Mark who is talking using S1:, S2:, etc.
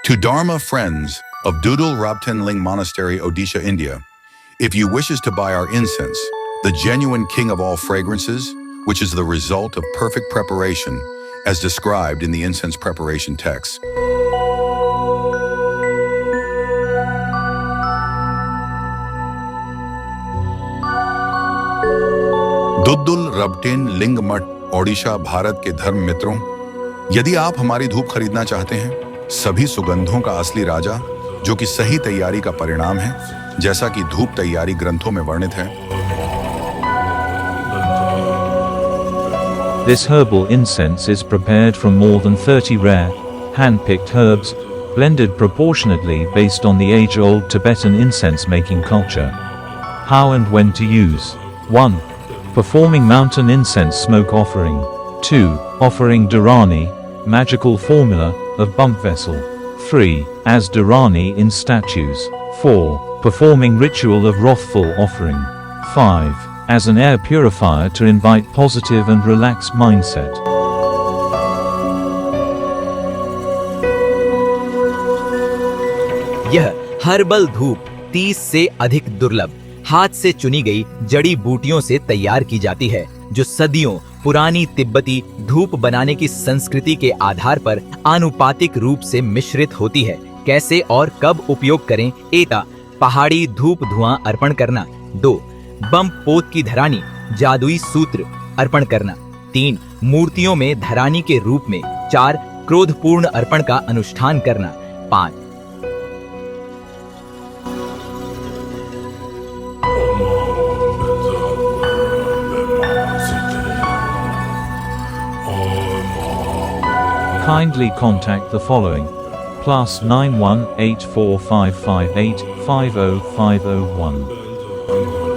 S1: To Dharma Friends of Dudul Rabten Ling Monastery, Odisha, India, if you wishes to buy our incense, the genuine king of all fragrances, which is the result of perfect preparation, as described in the incense preparation text. दुद्दुल रबटेन लिंग मठ, ओडिशा, भारत के धर्म मित्रों, यदि आप हमारी धूप खरीदना चाहते हैं, सभी सुगंधों का असली राजा, जो कि सही तैयारी का परिणाम है, जैसा कि धूप तैयारी ग्रंथों में वर्णित है।
S2: This herbal incense is prepared from more than 30 rare, hand-picked herbs, blended proportionately based on the age-old Tibetan incense-making culture. How and when to use. 1. Performing mountain incense smoke offering. 2. Offering Dharani, magical formula, of bump vessel. 3. As Dharani in statues. 4. Performing ritual of wrathful offering. 5. As an air purifier to invite positive and relaxed mindset.
S3: यह herbal धूप 30 से अधिक दुर्लभ हाथ से चुनी गई जड़ी बूटियों से तैयार की जाती है, जो सदियों पुरानी तिब्बती धूप बनाने की संस्कृति के आधार पर आनुपातिक रूप से मिश्रित होती है। कैसे और कब उपयोग करें। एता पहाड़ी धूप धुआं अर्पण करना। 2. बम पोत की धरानी, जादुई सूत्र अर्पण करना। 3. मूर्तियों में धरानी के रूप में। 4. क्रोधपूर्ण अर्पण का अनुष्ठान करना। 5.
S2: Kindly contact the following: +91 84558 50501.